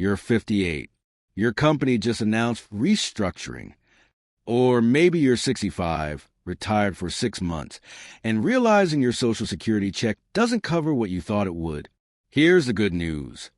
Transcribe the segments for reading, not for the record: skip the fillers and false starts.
You're 58. Your company just announced restructuring. Or maybe you're 65, retired for 6 months, and realizing your Social Security check doesn't cover what you thought it would. Here's the good news.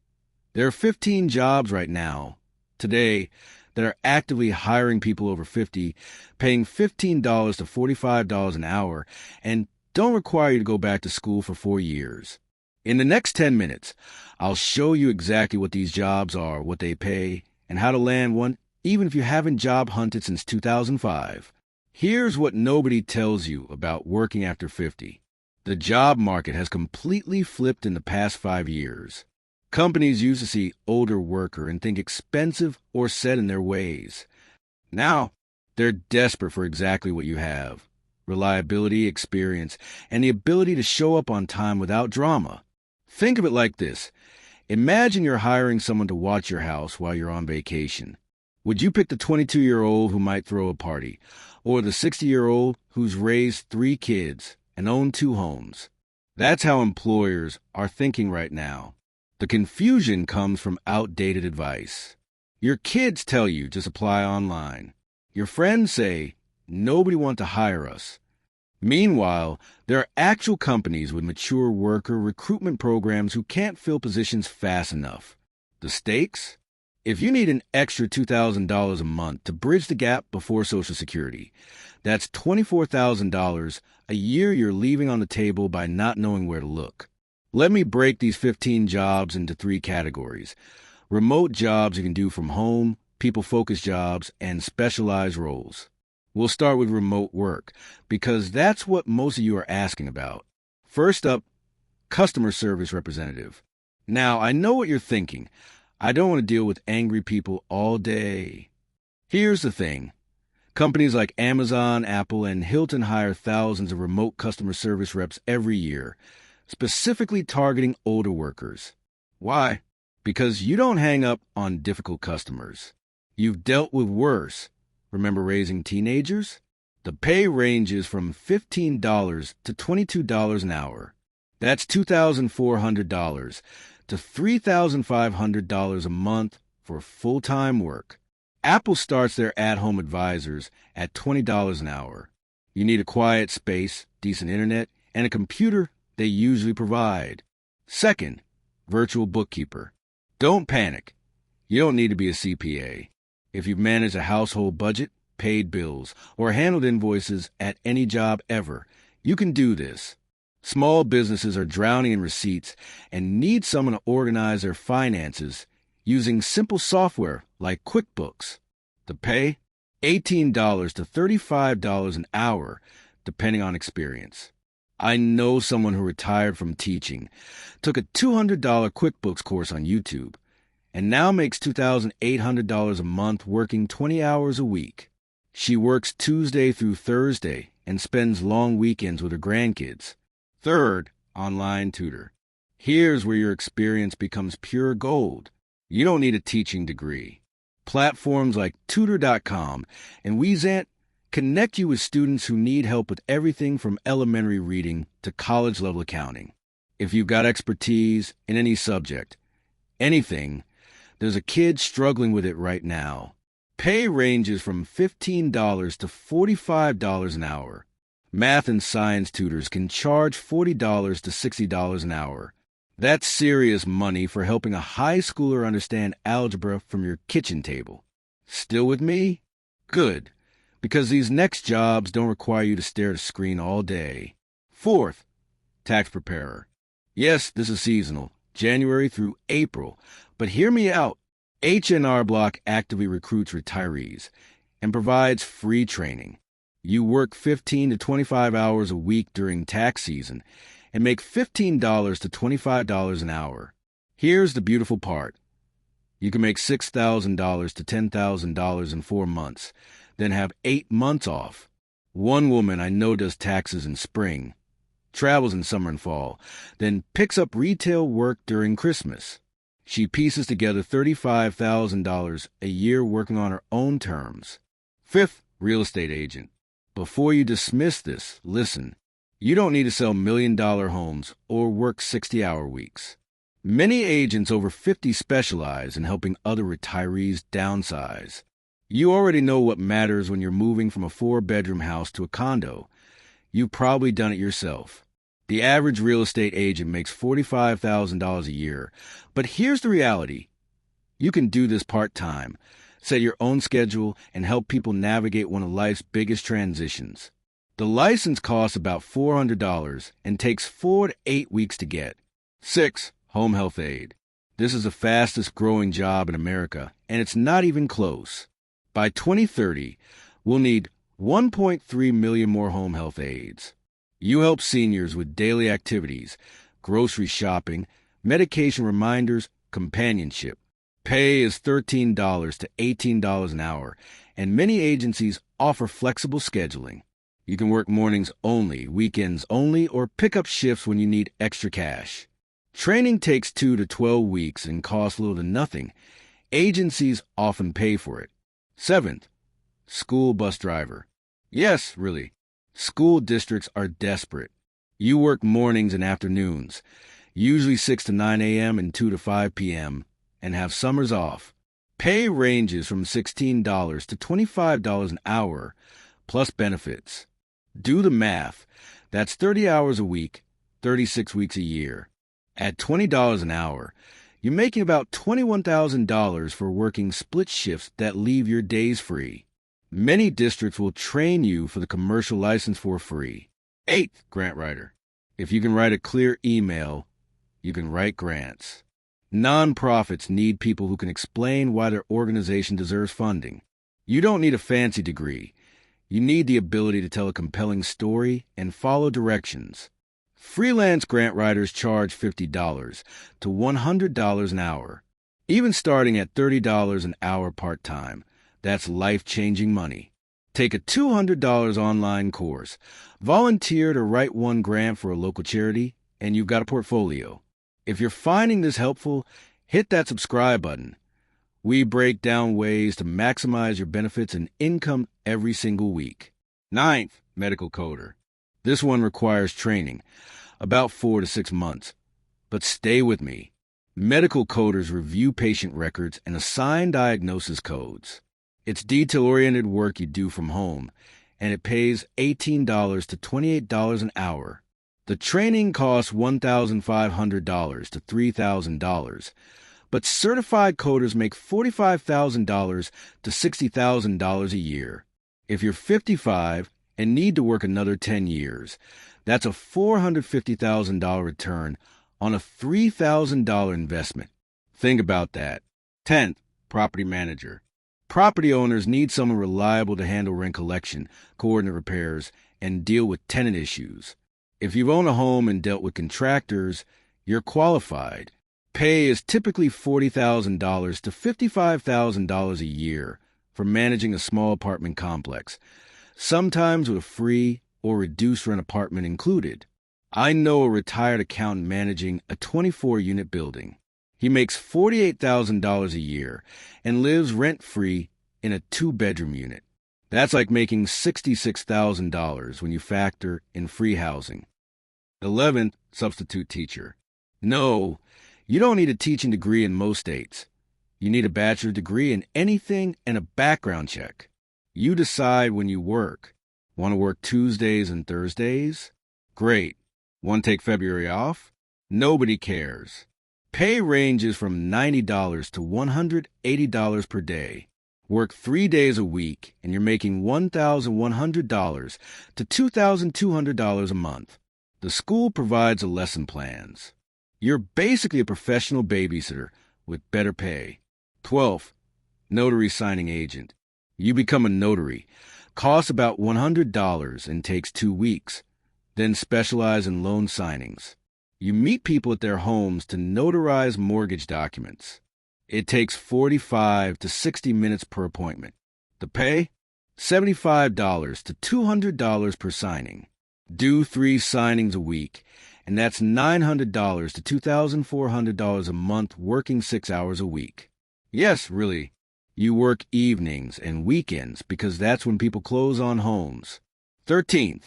There are 15 jobs right now, today, that are actively hiring people over 50, paying $15 to $45 an hour, and don't require you to go back to school for 4 years. In the next 10 minutes, I'll show you exactly what these jobs are, what they pay, and how to land one, even if you haven't job hunted since 2005. Here's what nobody tells you about working after 50. The job market has completely flipped in the past 5 years. Companies used to see older worker and think expensive or set in their ways. Now, they're desperate for exactly what you have: reliability, experience, and the ability to show up on time without drama. Think of it like this. Imagine you're hiring someone to watch your house while you're on vacation. Would you pick the 22-year-old who might throw a party, or the 60-year-old who's raised 3 kids and owned 2 homes? That's how employers are thinking right now. The confusion comes from outdated advice. Your kids tell you just apply online. Your friends say, nobody wants to hire us. Meanwhile, there are actual companies with mature worker recruitment programs who can't fill positions fast enough. The stakes? If you need an extra $2,000 a month to bridge the gap before Social Security, that's $24,000 a year you're leaving on the table by not knowing where to look. Let me break these 15 jobs into 3 categories: remote jobs you can do from home, people-focused jobs, and specialized roles. We'll start with remote work, because that's what most of you are asking about. First up, customer service representative. Now, I know what you're thinking. I don't want to deal with angry people all day. Here's the thing. Companies like Amazon, Apple, and Hilton hire thousands of remote customer service reps every year, specifically targeting older workers. Why? Because you don't hang up on difficult customers. You've dealt with worse. Remember raising teenagers? The pay ranges from $15 to $22 an hour. That's $2,400 to $3,500 a month for full-time work. Apple starts their at-home advisors at $20 an hour. You need a quiet space, decent internet, and a computer they usually provide. Second, virtual bookkeeper. Don't panic. You don't need to be a CPA. If you've managed a household budget, paid bills, or handled invoices at any job ever, you can do this. Small businesses are drowning in receipts and need someone to organize their finances using simple software like QuickBooks. The pay? $18 to $35 an hour, depending on experience. I know someone who retired from teaching, took a $200 QuickBooks course on YouTube, and now makes $2,800 a month working 20 hours a week. She works Tuesday through Thursday and spends long weekends with her grandkids. Third, online tutor. Here's where your experience becomes pure gold. You don't need a teaching degree. Platforms like Tutor.com and Weezant connect you with students who need help with everything from elementary reading to college-level accounting. If you've got expertise in any subject, anything, there's a kid struggling with it right now. Pay ranges from $15 to $45 an hour. Math and science tutors can charge $40 to $60 an hour. That's serious money for helping a high schooler understand algebra from your kitchen table. Still with me? Good, because these next jobs don't require you to stare at a screen all day. Fourth, tax preparer. Yes, this is seasonal, January through April, but hear me out. H&R Block actively recruits retirees and provides free training. You work 15 to 25 hours a week during tax season and make $15 to $25 an hour. Here's the beautiful part. You can make $6,000 to $10,000 in 4 months, then have 8 months off. One woman I know does taxes in spring, travels in summer and fall, then picks up retail work during Christmas. She pieces together $35,000 a year working on her own terms. Fifth, real estate agent. Before you dismiss this, listen. You don't need to sell $1 million homes or work 60-hour weeks. Many agents over 50 specialize in helping other retirees downsize. You already know what matters when you're moving from a 4-bedroom house to a condo. You've probably done it yourself. The average real estate agent makes $45,000 a year. But here's the reality. You can do this part-time, set your own schedule, and help people navigate one of life's biggest transitions. The license costs about $400 and takes 4 to 8 weeks to get. 6. Home health aide. This is the fastest growing job in America, and it's not even close. By 2030, we'll need 1.3 million more home health aides. You help seniors with daily activities, grocery shopping, medication reminders, companionship. Pay is $13 to $18 an hour, and many agencies offer flexible scheduling. You can work mornings only, weekends only, or pick up shifts when you need extra cash. Training takes 2 to 12 weeks and costs little to nothing. Agencies often pay for it. 7th, school bus driver. Yes, really. School districts are desperate. You work mornings and afternoons, usually 6 to 9 a.m. and 2 to 5 p.m., and have summers off. Pay ranges from $16 to $25 an hour, plus benefits. Do the math. That's 30 hours a week, 36 weeks a year. At $20 an hour, you're making about $21,000 for working split shifts that leave your days free. Many districts will train you for the commercial license for free. 8th, grant writer. If you can write a clear email, you can write grants. Nonprofits need people who can explain why their organization deserves funding. You don't need a fancy degree. You need the ability to tell a compelling story and follow directions. Freelance grant writers charge $50 to $100 an hour. Even starting at $30 an hour part-time, that's life-changing money. Take a $200 online course, volunteer to write one grant for a local charity, and you've got a portfolio. If you're finding this helpful, hit that subscribe button. We break down ways to maximize your benefits and income every single week. 9th, medical coder. This one requires training, about 4 to 6 months. But stay with me. Medical coders review patient records and assign diagnosis codes. It's detail-oriented work you do from home, and it pays $18 to $28 an hour. The training costs $1,500 to $3,000, but certified coders make $45,000 to $60,000 a year. If you're 55 and need to work another 10 years, that's a $450,000 return on a $3,000 investment. Think about that. 10th, property manager. Property owners need someone reliable to handle rent collection, coordinate repairs, and deal with tenant issues. If you've owned a home and dealt with contractors, you're qualified. Pay is typically $40,000 to $55,000 a year for managing a small apartment complex, sometimes with a free or reduced rent apartment included. I know a retired accountant managing a 24-unit building. He makes $48,000 a year and lives rent-free in a 2-bedroom unit. That's like making $66,000 when you factor in free housing. 11th, substitute teacher. No, you don't need a teaching degree in most states. You need a bachelor's degree in anything and a background check. You decide when you work. Want to work Tuesdays and Thursdays? Great. Want to take February off? Nobody cares. Pay ranges from $90 to $180 per day. Work 3 days a week, and you're making $1,100 to $2,200 a month. The school provides the lesson plans. You're basically a professional babysitter with better pay. 12th, notary signing agent. You become a notary. Costs about $100 and takes 2 weeks. Then specialize in loan signings. You meet people at their homes to notarize mortgage documents. It takes 45 to 60 minutes per appointment. The pay? $75 to $200 per signing. Do 3 signings a week, and that's $900 to $2,400 a month working 6 hours a week. Yes, really. You work evenings and weekends because that's when people close on homes. 13th,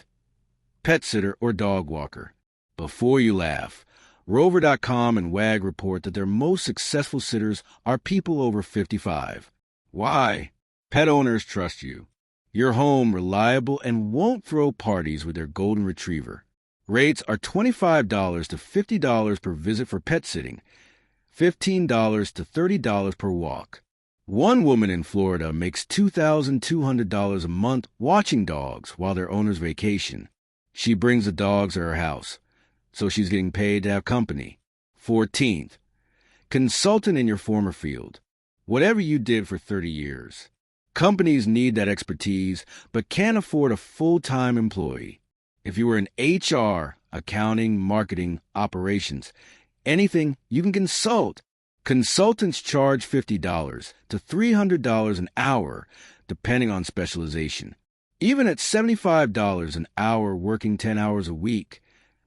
pet sitter or dog walker. Before you laugh, Rover.com and WAG report that their most successful sitters are people over 55. Why? Pet owners trust you. Your home reliable and won't throw parties with their golden retriever. Rates are $25 to $50 per visit for pet sitting, $15 to $30 per walk. One woman in Florida makes $2,200 a month watching dogs while their owners vacation. She brings the dogs to her house, so she's getting paid to have company. 14th, consultant in your former field. Whatever you did for 30 years. Companies need that expertise, but can't afford a full-time employee. If you were in HR, accounting, marketing, operations, anything, you can consult. Consultants charge $50 to $300 an hour, depending on specialization. Even at $75 an hour working 10 hours a week,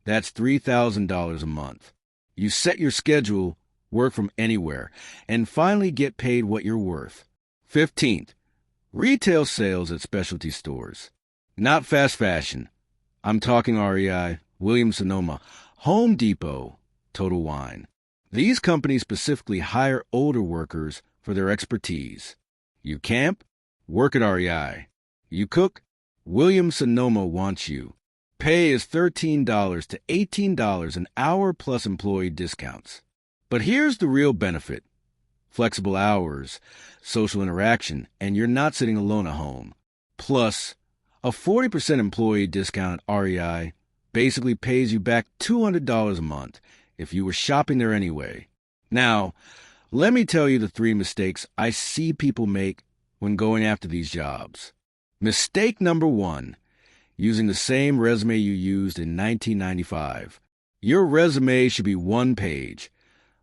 that's $3,000 a month. You set your schedule, work from anywhere, and finally get paid what you're worth. 15th, retail sales at specialty stores. Not fast fashion. I'm talking REI, Williams-Sonoma, Home Depot, Total Wine. These companies specifically hire older workers for their expertise. You camp? Work at REI. You cook? Williams-Sonoma wants you. Pay is $13 to $18 an hour plus employee discounts. But here's the real benefit. Flexible hours, social interaction, and you're not sitting alone at home. Plus, a 40% employee discount at REI basically pays you back $200 a month if you were shopping there anyway. Now, let me tell you the 3 mistakes I see people make when going after these jobs. Mistake number 1, using the same resume you used in 1995. Your resume should be 1 page.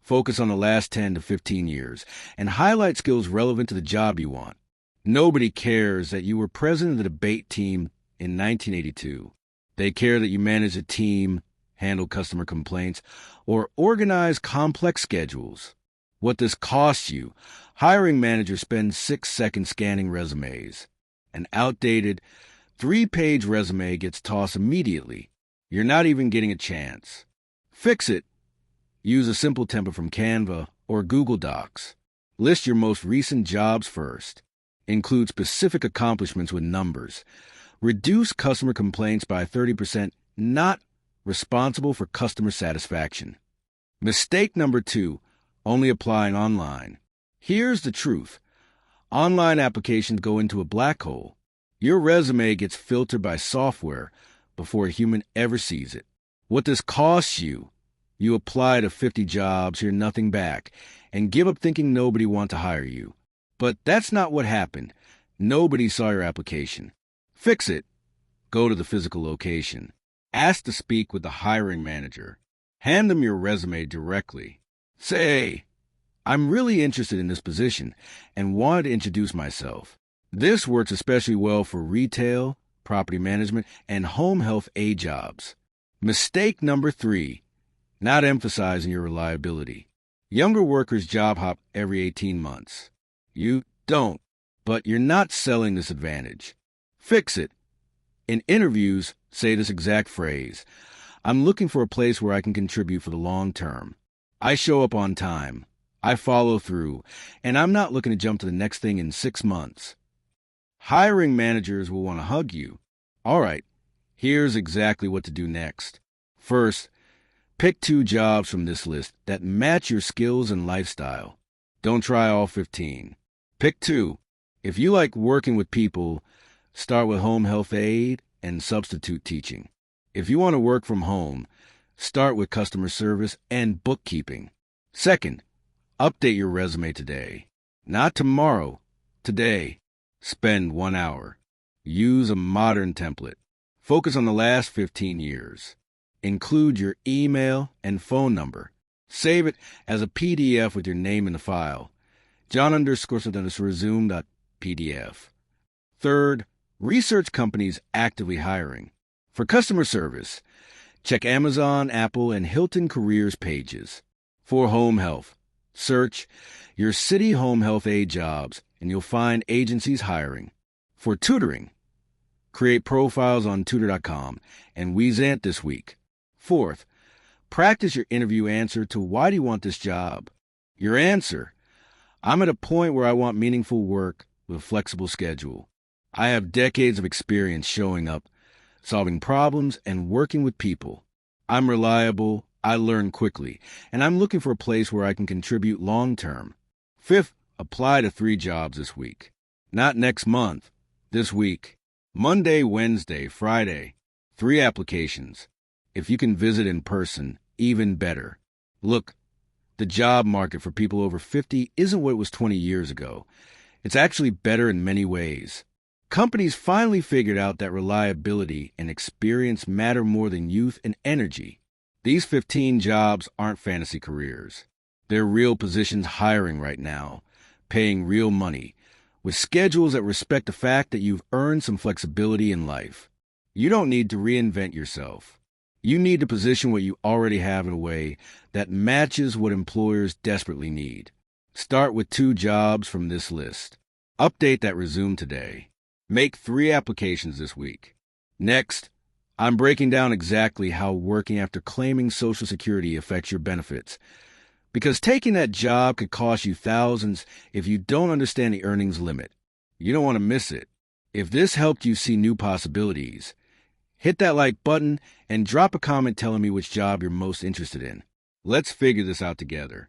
Focus on the last 10 to 15 years and highlight skills relevant to the job you want. Nobody cares that you were president of the debate team in 1982. They care that you managed a team, handled customer complaints, or organized complex schedules. What this costs you, hiring managers spend 6 seconds scanning resumes. An outdated 3-page resume gets tossed immediately. You're not even getting a chance. Fix it. Use a simple template from Canva or Google Docs. List your most recent jobs first. Include specific accomplishments with numbers. Reduce customer complaints by 30%, not responsible for customer satisfaction. Mistake number 2, only applying online. Here's the truth. Online applications go into a black hole. Your resume gets filtered by software before a human ever sees it. What this costs you, you apply to 50 jobs, hear nothing back, and give up thinking nobody wants to hire you. But that's not what happened. Nobody saw your application. Fix it. Go to the physical location. Ask to speak with the hiring manager. Hand them your resume directly. Say, I'm really interested in this position and wanted to introduce myself. This works especially well for retail, property management, and home health aide jobs. Mistake number 3, not emphasizing your reliability. Younger workers job hop every 18 months. You don't, but you're not selling this advantage. Fix it. In interviews, say this exact phrase. I'm looking for a place where I can contribute for the long term. I show up on time. I follow through, and I'm not looking to jump to the next thing in 6 months. Hiring managers will want to hug you. All right, here's exactly what to do next. First, pick 2 jobs from this list that match your skills and lifestyle. Don't try all 15. Pick 2. If you like working with people, start with home health aide and substitute teaching. If you want to work from home, start with customer service and bookkeeping. Second, update your resume today. Not tomorrow, today. Spend 1 hour. Use a modern template. Focus on the last 15 years. Include your email and phone number. Save it as a PDF with your name in the file. John_resume.pdf. Third, research companies actively hiring. For customer service, check Amazon, Apple, and Hilton Careers pages. For home health, search your city home health aide jobs, and you'll find agencies hiring. For tutoring, create profiles on tutor.com and Weezant this week. Fourth, Practice your interview answer to why do you want this job? Your answer: I'm at a point where I want meaningful work with a flexible schedule. I have decades of experience showing up, solving problems, and working with people. I'm reliable, I learn quickly, and I'm looking for a place where I can contribute long term. Fifth, apply to 3 jobs this week. Not next month, this week. Monday, Wednesday, Friday. 3 applications. If you can visit in person, even better. Look, the job market for people over 50 isn't what it was 20 years ago. It's actually better in many ways. Companies finally figured out that reliability and experience matter more than youth and energy. These 15 jobs aren't fantasy careers. They're real positions hiring right now, paying real money, with schedules that respect the fact that you've earned some flexibility in life. You don't need to reinvent yourself. You need to position what you already have in a way that matches what employers desperately need. Start with 2 jobs from this list. Update that resume today. Make 3 applications this week. Next, I'm breaking down exactly how working after claiming Social Security affects your benefits. Because taking that job could cost you thousands if you don't understand the earnings limit. You don't want to miss it. If this helped you see new possibilities, hit that like button and drop a comment telling me which job you're most interested in. Let's figure this out together.